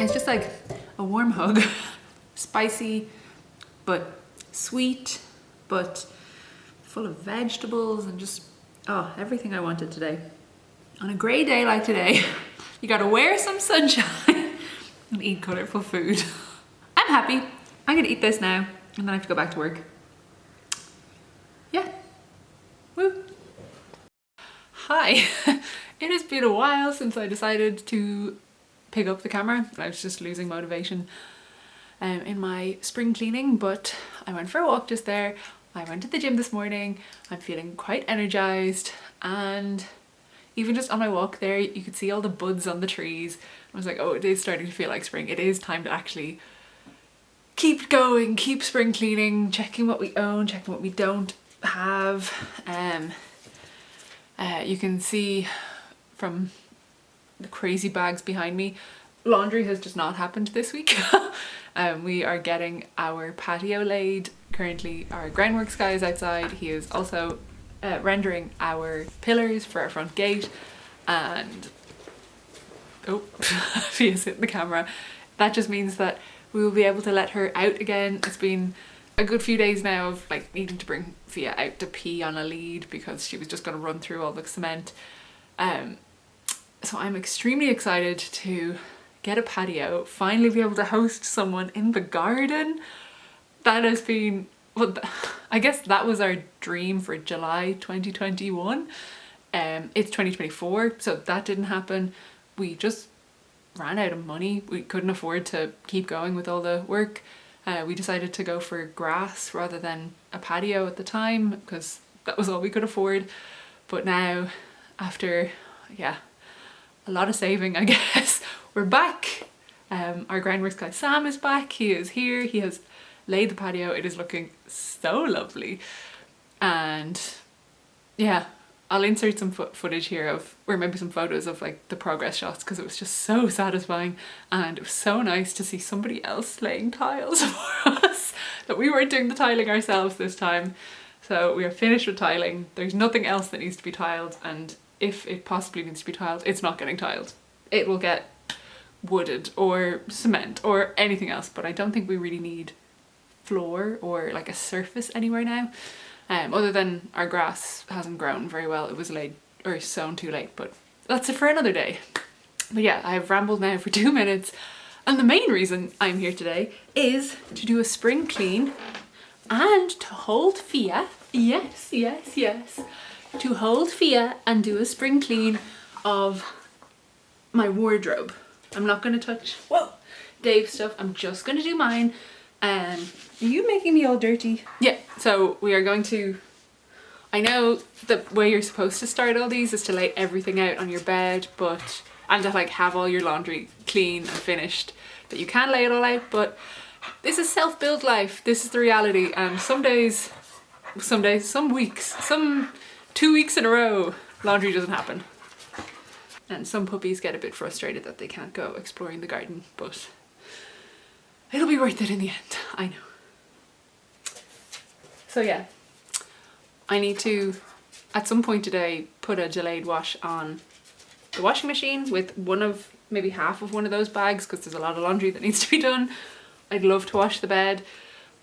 It's just like a warm hug. Spicy, but sweet, but full of vegetables and just, oh, everything I wanted today. On a grey day like today, you gotta wear some sunshine and eat colourful food. I'm happy. I'm gonna eat this now and then I have to go back to work. Yeah. Woo. Hi. It has been a while since I decided to pick up the camera. I was just losing motivation in my spring cleaning, but I went for a walk just there. I went to the gym this morning. I'm feeling quite energized, and even just on my walk there you could see all the buds on the trees. I was like, oh, it is starting to feel like spring. It is time to actually keep going, keep spring cleaning, checking what we own, checking what we don't have. You can see from the crazy bags behind me, laundry has just not happened this week. We are getting our patio laid. Currently our groundworks guy is outside. He is also rendering our pillars for our front gate, and oh, Fia's hitting the camera. That just means that we will be able to let her out again. It's been a good few days now of like needing to bring Fia out to pee on a lead because she was just going to run through all the cement. So I'm extremely excited to get a patio, finally be able to host someone in the garden. That has been, well, I guess that was our dream for July 2021. It's 2024, so that didn't happen. We just ran out of money. We couldn't afford to keep going with all the work. We decided to go for grass rather than a patio at the time because that was all we could afford. But now, after, yeah, a lot of saving, I guess, we're back. Our groundworks guy Sam is back. He is here. He has laid the patio. It is looking so lovely. And yeah, I'll insert some footage here of, or maybe some photos of like the progress shots, because it was just so satisfying and it was so nice to see somebody else laying tiles for us, that we weren't doing the tiling ourselves this time. So we are finished with tiling. There's nothing else that needs to be tiled, and if it possibly needs to be tiled, it's not getting tiled. It will get wooded or cement or anything else, but I don't think we really need floor or like a surface anywhere now. Other than our grass hasn't grown very well. It was laid or sown too late, but that's it for another day. But yeah, I have rambled now for 2 minutes, and the main reason I'm here today is to do a spring clean and to hold Fia. Yes, yes, yes. To hold Fia and do a spring clean of my wardrobe. I'm not going to touch, whoa, Dave's stuff. I'm just going to do mine. Are you making me all dirty? Yeah, so we are going to, I know the way you're supposed to start all these is to lay everything out on your bed, but, and to like have all your laundry clean and finished, that you can lay it all out, but this is self-build life. This is the reality, and some days, some weeks, some 2 weeks in a row, laundry doesn't happen. And some puppies get a bit frustrated that they can't go exploring the garden, but it'll be worth it in the end, I know. So yeah, I need to, at some point today, put a delayed wash on the washing machine with maybe half of one of those bags, because there's a lot of laundry that needs to be done. I'd love to wash the bed,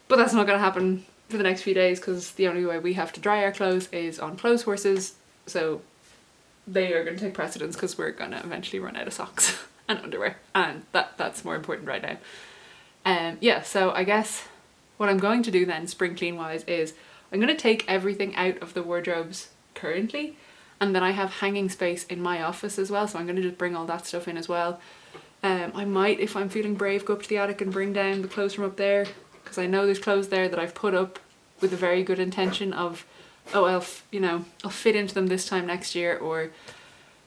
but that's not going to happen for the next few days, because the only way we have to dry our clothes is on clothes horses, so they are going to take precedence, because we're going to eventually run out of socks and underwear, and that's more important right now. Yeah, so I guess what I'm going to do then, spring clean wise, is I'm going to take everything out of the wardrobes currently, and then I have hanging space in my office as well, so I'm going to just bring all that stuff in as well. I might, if I'm feeling brave, go up to the attic and bring down the clothes from up there, because I know there's clothes there that I've put up with a very good intention of, oh, I'll fit into them this time next year, or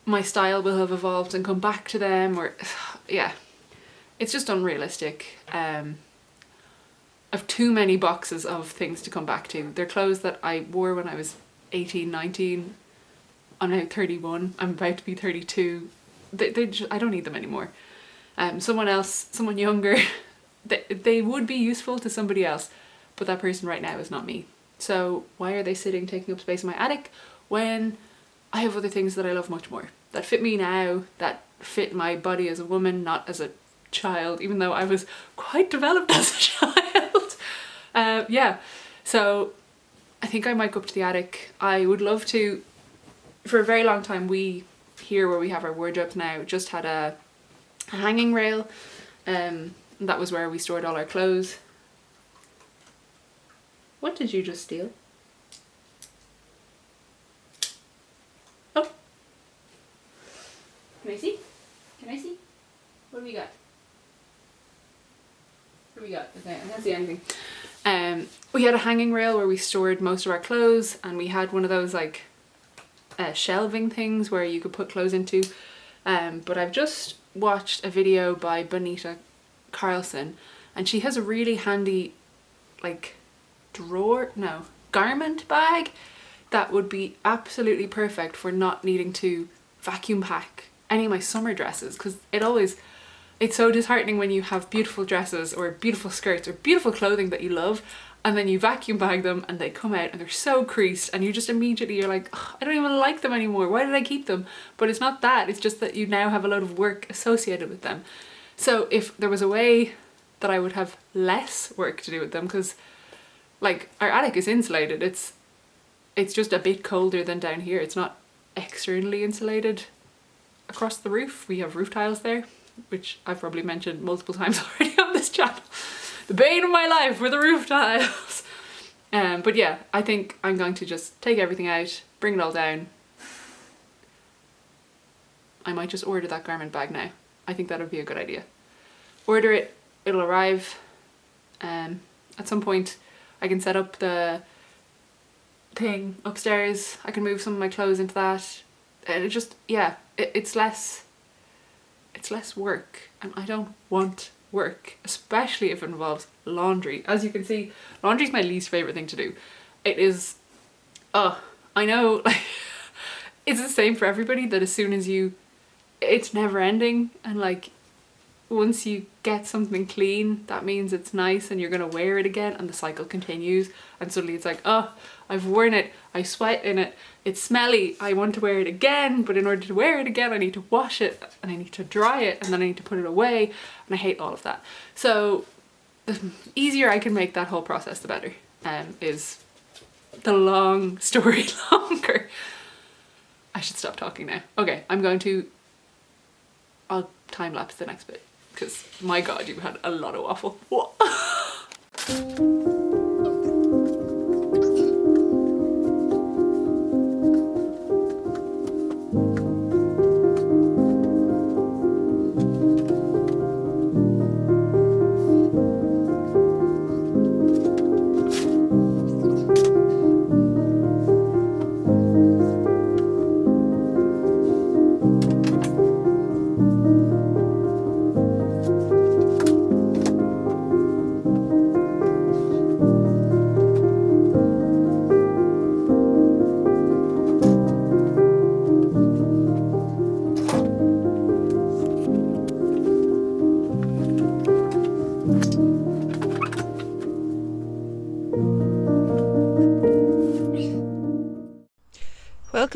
my style will have evolved and come back to them, or yeah, it's just unrealistic. I've too many boxes of things to come back to. They're clothes that I wore when I was 18, 19. I'm now 31. I'm about to be 32. I don't need them anymore. Someone younger, they would be useful to somebody else, but that person right now is not me. So why are they taking up space in my attic when I have other things that I love much more, that fit me now, that fit my body as a woman, not as a child, even though I was quite developed as a child. Yeah, so I think I might go up to the attic. I would love to. For a very long time, we here where we have our wardrobes now just had a hanging rail, and that was where we stored all our clothes. What did you just steal? Oh, can I see? Can I see? What do we got? What do we got? Okay, I can't see anything. We had a hanging rail where we stored most of our clothes, and we had one of those like shelving things where you could put clothes into. But I've just watched a video by Bonita Carlson, and she has a really handy like garment bag that would be absolutely perfect for not needing to vacuum pack any of my summer dresses, because it's so disheartening when you have beautiful dresses or beautiful skirts or beautiful clothing that you love, and then you vacuum bag them and they come out and they're so creased, and you just immediately, you're like, oh, I don't even like them anymore. Why did I keep them? But it's not that, it's just that you now have a lot of work associated with them. So if there was a way that I would have less work to do with them, because like our attic is insulated, it's just a bit colder than down here. It's not externally insulated across the roof. We have roof tiles there, which I've probably mentioned multiple times already on this channel. The bane of my life were the roof tiles. But yeah, I think I'm going to just take everything out, bring it all down. I might just order that garment bag now. I think that would be a good idea. Order it, it'll arrive. At some point I can set up the thing upstairs. I can move some of my clothes into that. And it just, yeah, it's less work, and I don't want work, especially if it involves laundry. As you can see, laundry is my least favorite thing to do. It is, I know, like, it's the same for everybody, that as soon as it's never ending, and like once you get something clean, that means it's nice and you're gonna wear it again, and the cycle continues, and suddenly it's like, oh, I've worn it, I sweat in it, it's smelly, I want to wear it again, but in order to wear it again I need to wash it, and I need to dry it, and then I need to put it away, and I hate all of that. So the easier I can make that whole process, the better. Is the long story longer. I should stop talking now. Okay, I'll time lapse the next bit, because my god, you had a lot of waffle. What?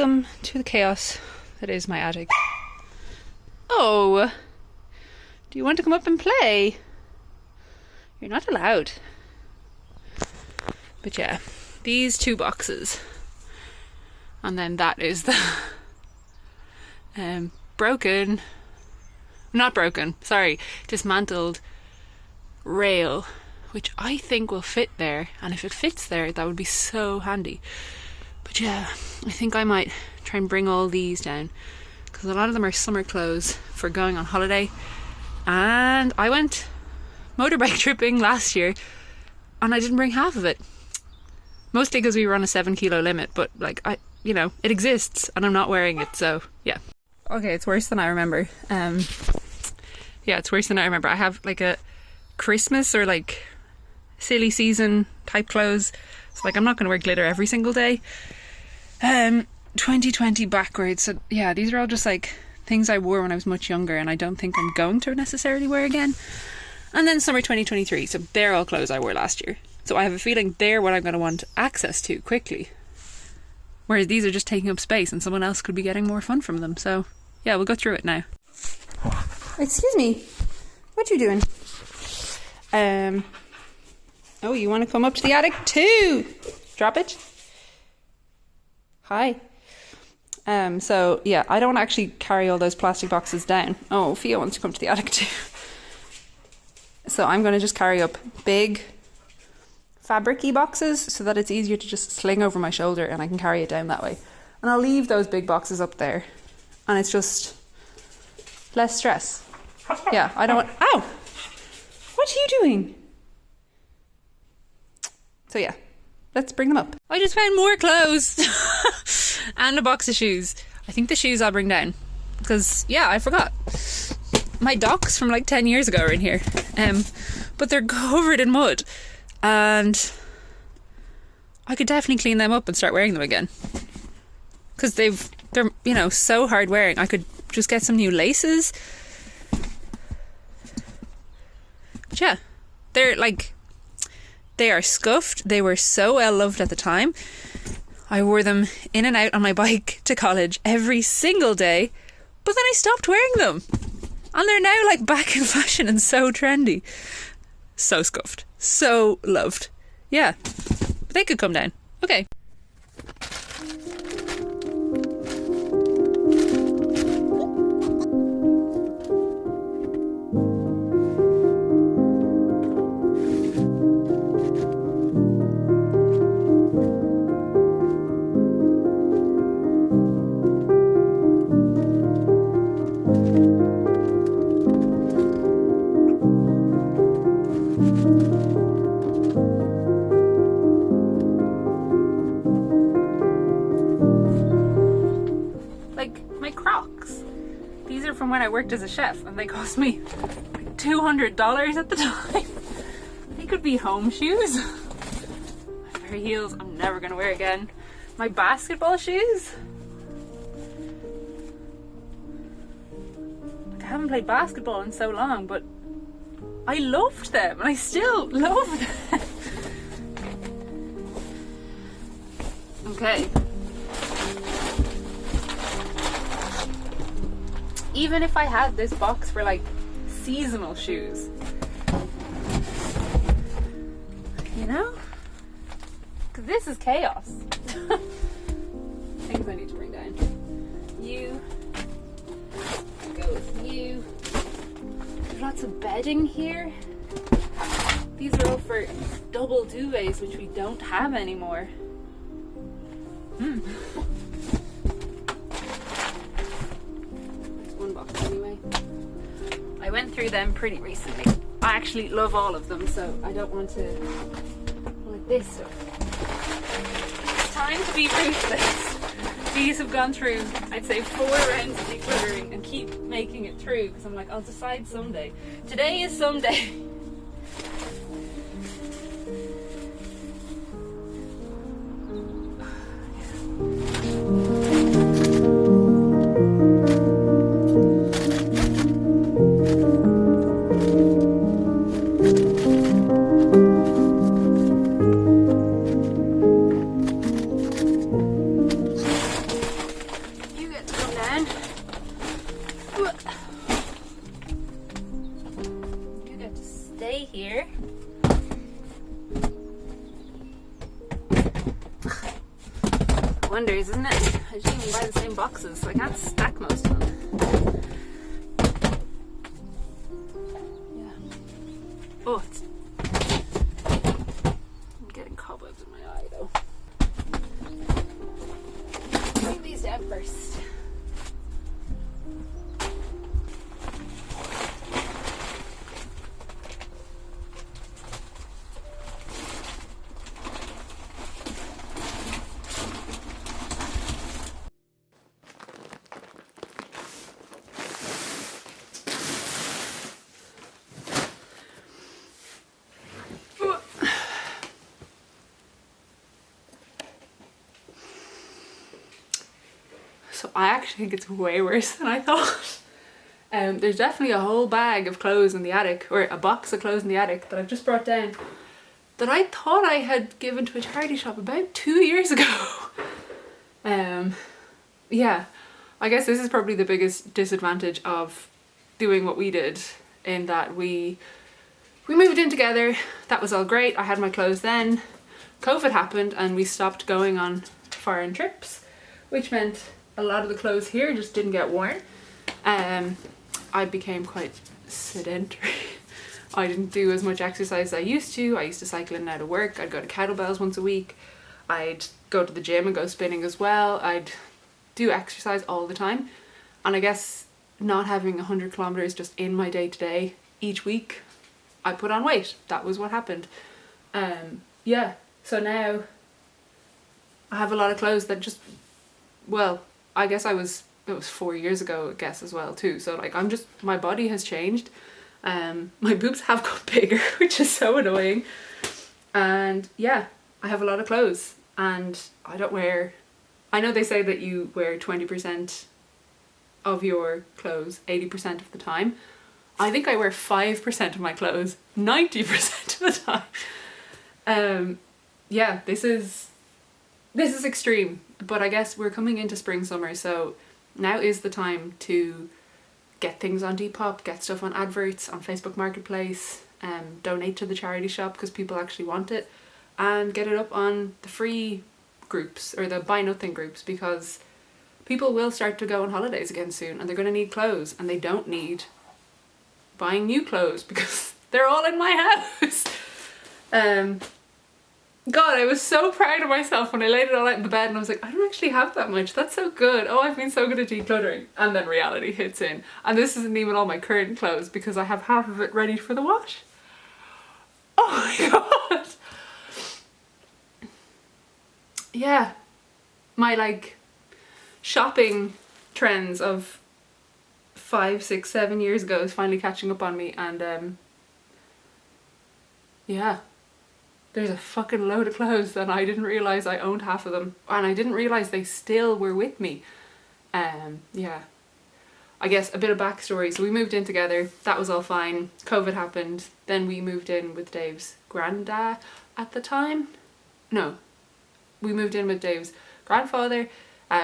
Welcome to the chaos that is my attic. Oh, do you want to come up and play? You're not allowed. But yeah, these 2 boxes. And then that is the dismantled rail, which I think will fit there. And if it fits there, that would be so handy. But yeah, I think I might try and bring all these down, because a lot of them are summer clothes for going on holiday. And I went motorbike tripping last year and I didn't bring half of it. Mostly because we were on a 7 kilo limit, but like, it exists and I'm not wearing it, so yeah. Okay, it's worse than I remember. It's worse than I remember. I have like a Christmas or like silly season type clothes. So like, I'm not going to wear glitter every single day. 2020 backwards. So yeah, these are all just like things I wore when I was much younger and I don't think I'm going to necessarily wear again. And then summer 2023. So they're all clothes I wore last year. So I have a feeling they're what I'm going to want access to quickly. Whereas these are just taking up space and someone else could be getting more fun from them. So yeah, we'll go through it now. Excuse me. What you doing? Oh, you want to come up to the attic too? Drop it. Hi. So yeah, I don't actually carry all those plastic boxes down. Oh, Fia wants to come to the attic too. So I'm going to just carry up big fabric-y boxes so that it's easier to just sling over my shoulder and I can carry it down that way. And I'll leave those big boxes up there and it's just less stress. Yeah, I don't want... Ow! What are you doing? So yeah, let's bring them up. I just found more clothes and a box of shoes. I think the shoes I'll bring down because, yeah, I forgot. My Docs from like 10 years ago are in here, but they're covered in mud and I could definitely clean them up and start wearing them again because they're so hard wearing. I could just get some new laces. But yeah, they are scuffed. They were so well loved at the time. I wore them in and out on my bike to college every single day, but then I stopped wearing them. And they're now like back in fashion and so trendy. So scuffed. So loved. Yeah. But they could come down. Okay. From when I worked as a chef and they cost me like $200 at the time. They could be home shoes. My pair of heels I'm never gonna wear again. My basketball shoes. Like, I haven't played basketball in so long, but I loved them and I still love them. Okay. Even if I had this box for like seasonal shoes, because this is chaos. Things I need to bring down. You, go with you. There's lots of bedding here. These are all for double duvets, which we don't have anymore. Anyway, I went through them pretty recently. I actually love all of them, so I don't want to like this stuff. It's time to be ruthless. These have gone through, I'd say, 4 rounds of decluttering and keep making it through because I'm like, I'll decide someday. Today is someday. down. You get to stay here. Wonders, isn't it? I didn't even buy the same boxes, so I can't stack most of them. Yeah. Oh, I'm getting cobwebs in my eye though. Bring these down first. So I actually think it's way worse than I thought. There's definitely a whole bag of clothes in the attic, or a box of clothes in the attic that I've just brought down, that I thought I had given to a charity shop about 2 years ago. Yeah, I guess this is probably the biggest disadvantage of doing what we did, in that we moved in together. That was all great. I had my clothes then. COVID happened and we stopped going on foreign trips, which meant a lot of the clothes here just didn't get worn. I became quite sedentary. I didn't do as much exercise as I used to. I used to cycle in and out of work. I'd go to kettlebells once a week. I'd go to the gym and go spinning as well. I'd do exercise all the time. And I guess not having 100 kilometers just in my day to day each week, I put on weight. That was what happened. Yeah, so now I have a lot of clothes that just, well, I guess it was 4 years ago, I guess, as well too. So like my body has changed. My boobs have got bigger, which is so annoying. And yeah, I have a lot of clothes and I know they say that you wear 20% of your clothes 80% of the time. I think I wear 5% of my clothes 90% of the time. Yeah, this is extreme, but I guess we're coming into spring, summer, so now is the time to get things on Depop, get stuff on adverts, on Facebook Marketplace, donate to the charity shop because people actually want it, and get it up on the free groups or the buy nothing groups, because people will start to go on holidays again soon and they're going to need clothes, and they don't need buying new clothes because they're all in my house. God, I was so proud of myself when I laid it all out in the bed and I was like, I don't actually have that much. That's so good. Oh, I've been so good at decluttering. And then reality hits in. And this isn't even all my current clothes because I have half of it ready for the wash. Oh my God. Yeah. My like shopping trends of 5, 6, 7 years ago is finally catching up on me, and yeah. There's a fucking load of clothes that I didn't realise I owned half of them. And I didn't realise they still were with me. Yeah. I guess a bit of backstory. So we moved in together. That was all fine. COVID happened. Then we moved in with Dave's granddad at the time. No. We moved in with Dave's grandfather.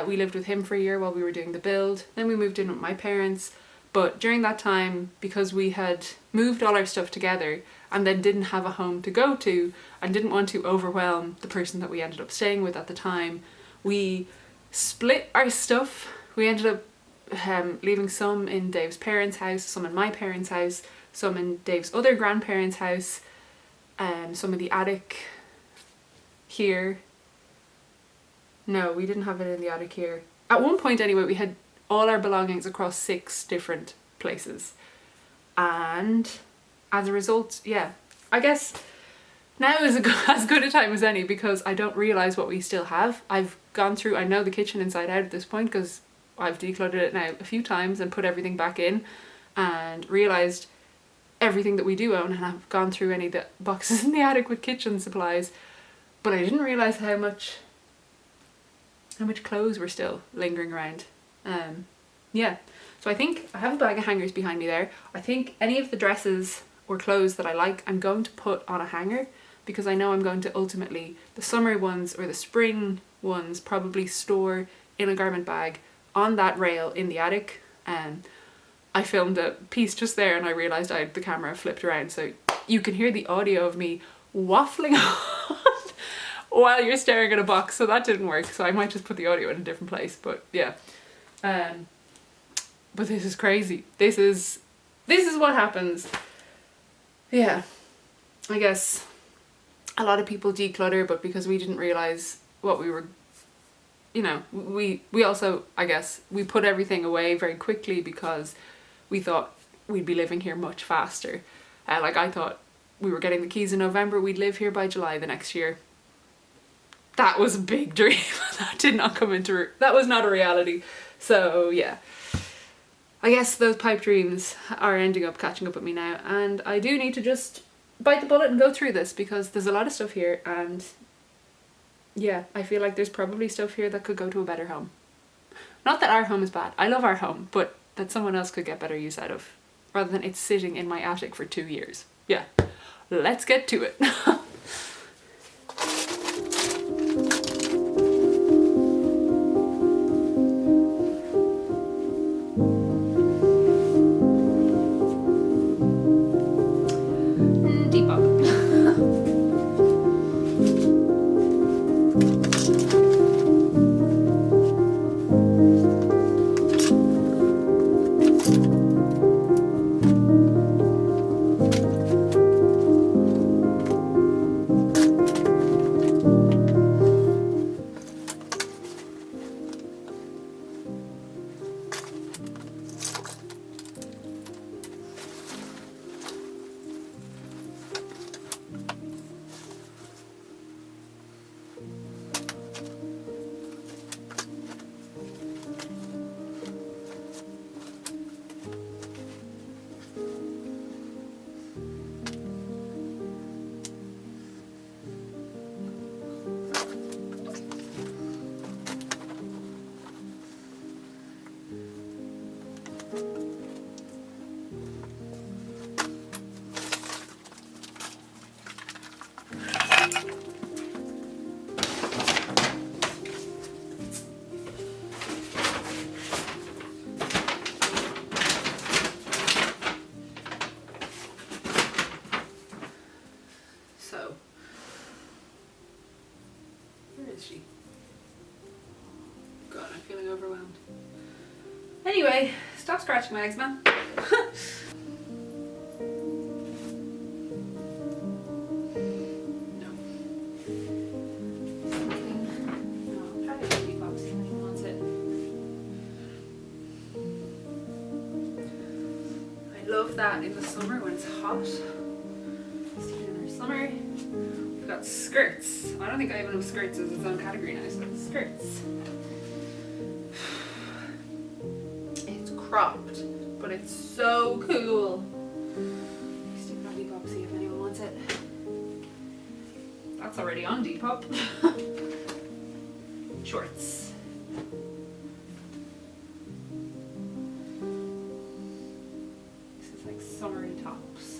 We lived with him for a year while we were doing the build. Then we moved in with my parents. But during that time, because we had moved all our stuff together and then didn't have a home to go to and didn't want to overwhelm the person that we ended up staying with at the time, we split our stuff. We ended up leaving some in Dave's parents' house, some in my parents' house, some in Dave's other grandparents' house, some in the attic here. No, we didn't have it in the attic here. At one point anyway, we had all our belongings across 6 different places. And as a result, yeah, I guess now is as good a time as any because I don't realise what we still have. I've gone through, I know the kitchen inside out at this point because I've decluttered it now a few times and put everything back in and realised everything that we do own, and I've gone through any of the boxes in the attic with kitchen supplies, but I didn't realise how much clothes were still lingering around. Yeah, so I think I have a bag of hangers behind me there. I think any of the dresses or clothes that I like I'm going to put on a hanger because I know I'm going to ultimately, the summer ones or the spring ones, probably store in a garment bag on that rail in the attic. I filmed a piece just there and I realised I had the camera flipped around, so you can hear the audio of me waffling on while you're staring at a box, so that didn't work, so I might just put the audio in a different place, but yeah. But this is crazy. This is what happens. Yeah, I guess a lot of people declutter, but because we didn't realise what we were, you know, we also, I guess, we put everything away very quickly because we thought we'd be living here much faster. Like I thought we were getting the keys in November, we'd live here by July the next year. That was a big dream. That did not come into, that was not a reality. So yeah, I guess those pipe dreams are ending up catching up with me now, and I do need to just bite the bullet and go through this because there's a lot of stuff here, and yeah, I feel like there's probably stuff here that could go to a better home. Not that our home is bad, I love our home, but that someone else could get better use out of, rather than it sitting in my attic for 2 years. Yeah, let's get to it. God, I'm feeling overwhelmed. Anyway, stop scratching my legs, man. No. No, try to get the box if anyone wants it. I love that in the summer when it's hot. In our summer. We've got skirts. I don't think I even have skirts as its own category now, so it's skirts. It's cropped, but it's so cool. Stick it on Depop, see if anyone wants it. That's already on Depop. Shorts. This is like summery tops.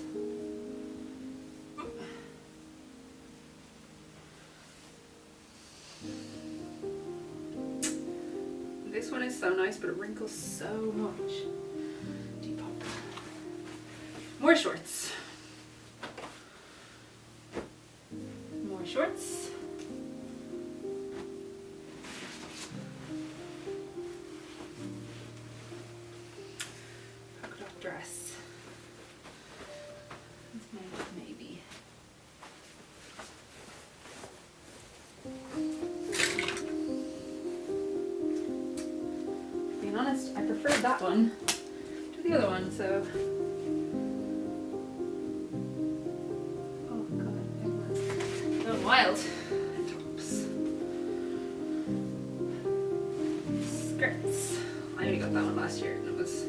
This one is so nice, but it wrinkles so much. Depop. More shorts. More shorts. Polka dot dress. Maybe. Being honest, I preferred that one to the other one, so. Oh god, everyone's going wild. Tops. Skirts. I only got that one last year and it was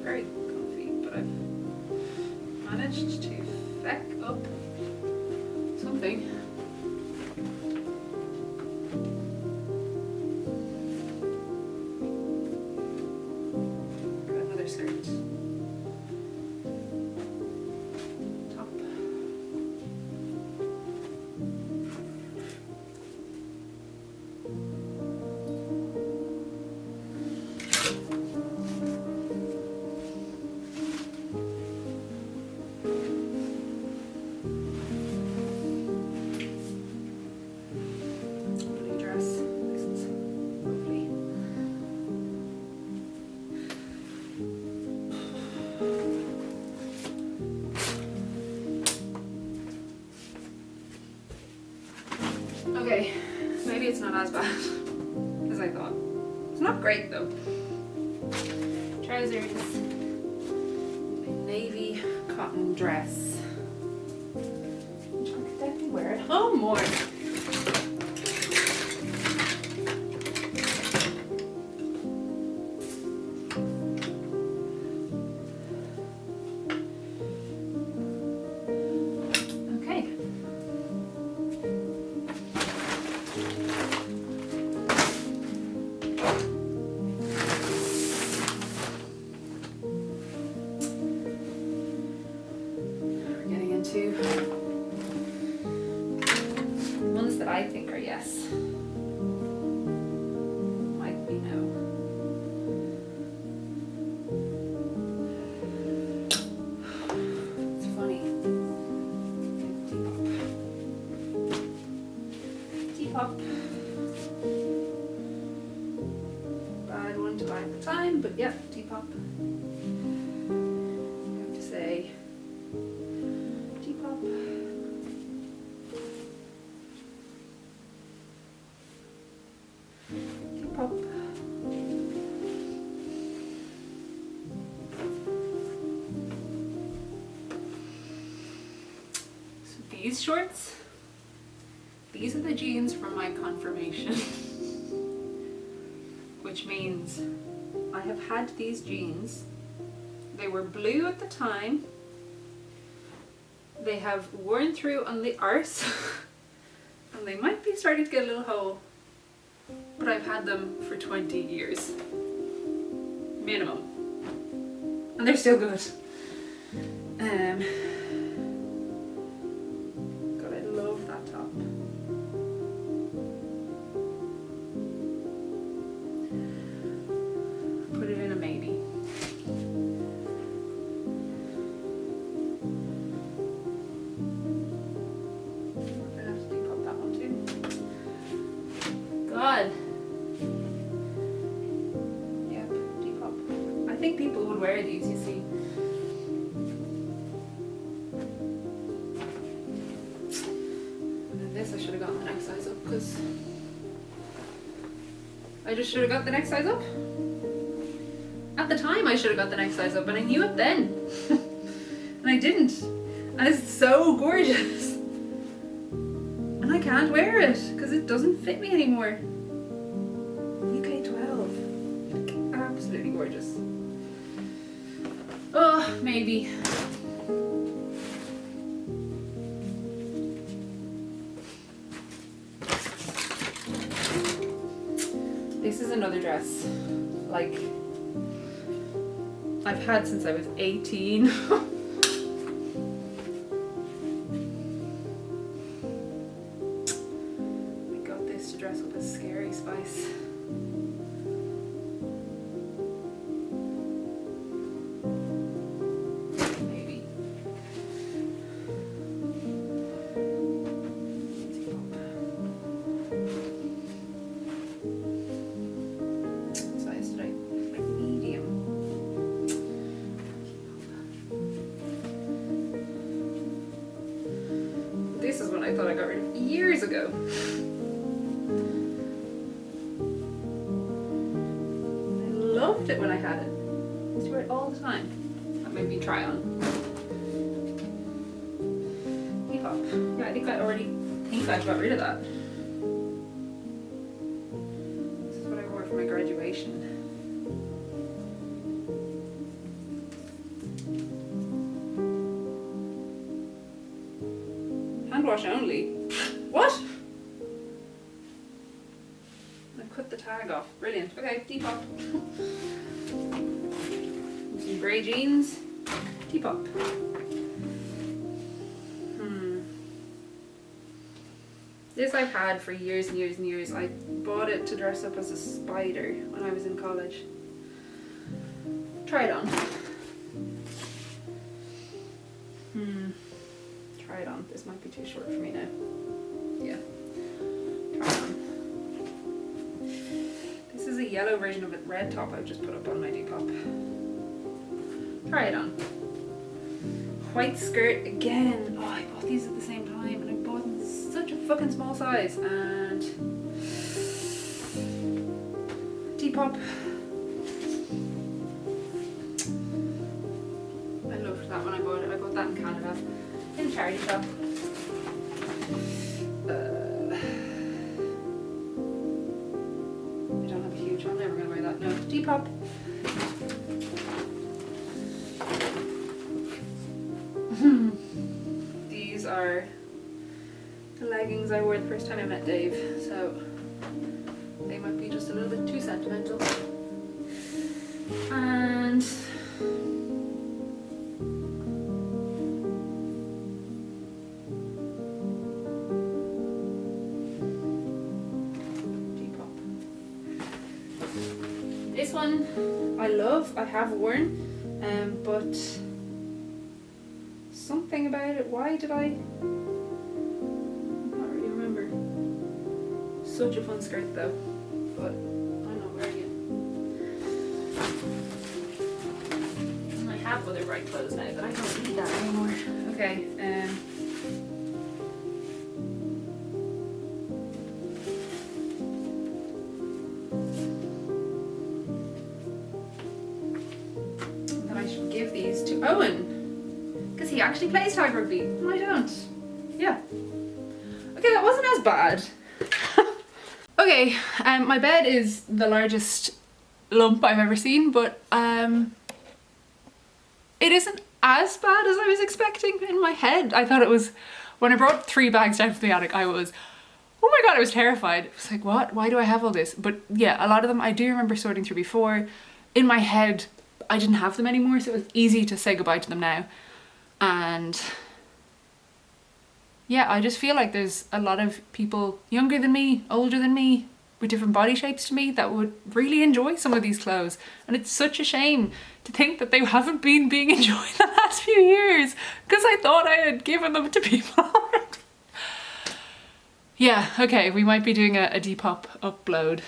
very comfy, but I've managed to feck up something. Got another skirt. Top. as bad as I thought. It's not great though. Trousers, a navy cotton dress, which I could definitely wear at home more. Ones that I think are yes, might be no. It's funny. Depop. Bad one to buy at the time, but yeah, Depop. I have to say Depop. Pop. So these shorts, these are the jeans from my confirmation, which means I have had these jeans. They were blue at the time. They have worn through on the arse and they might be starting to get a little hole. But I've had them for 20 years, minimum, and they're still good. God, I love that top. Put it in a maybe. I'm gonna have to Depop that one too. God. Yep, Depop. I think people would wear these, you see. And then this I should have gotten the next size up because I just should have got the next size up. At the time I should have got the next size up and I knew it then. And I didn't. And it's so gorgeous. And I can't wear it because it doesn't fit me anymore. UK 12. Like, absolutely gorgeous. Oh, maybe. This is another dress. Like, I've had since I was 18. To dress up as Scary Spice. Maybe. Size today? Like medium. This is one I thought I got rid of years ago. Loved it when I had it. I used to wear it all the time. That made me try on. Depop. Yeah, I think I got rid of that. This is what I wore for my graduation. Hand wash only. What? Cut the tag off. Brilliant. Okay, Depop. Some grey jeans. Depop. This I've had for years and years and years. I bought it to dress up as a spider when I was in college. Try it on. Try it on. This might be too short for me now. Yeah. Try it on. This is a yellow version of a red top I've just put up on my Depop. Try it on. White skirt again. Oh, I bought these at the same time and I bought them in such a fucking small size and Depop. I loved that when I bought it. I bought that in Canada, in a charity shop. I don't have a huge one, never gonna wear that. No, Depop. These are the leggings I wore the first time I met Dave, so they might be just a little bit too sentimental. And this one I love, I have worn, but something about it, why did I not really remember. Such a fun skirt though, but I'm not wearing it. And I have other bright clothes now, but I don't need that anymore. Okay, then I should give these to Owen, because he actually plays tag rugby and I don't. Yeah. Okay, that wasn't as bad. Okay, my bed is the largest lump I've ever seen, but it isn't as bad as I was expecting in my head. I thought it was, when I brought 3 bags down from the attic, I was, oh my god, I was terrified. It was like, what? Why do I have all this? But yeah, a lot of them I do remember sorting through before. In my head, I didn't have them anymore, so it was easy to say goodbye to them now. And yeah, I just feel like there's a lot of people younger than me, older than me, with different body shapes to me that would really enjoy some of these clothes. And it's such a shame to think that they haven't been being enjoyed the last few years, because I thought I had given them to people already. Yeah, okay, we might be doing a Depop upload.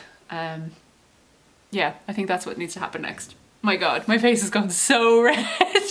Yeah, I think that's what needs to happen next. My god, my face has gone so red.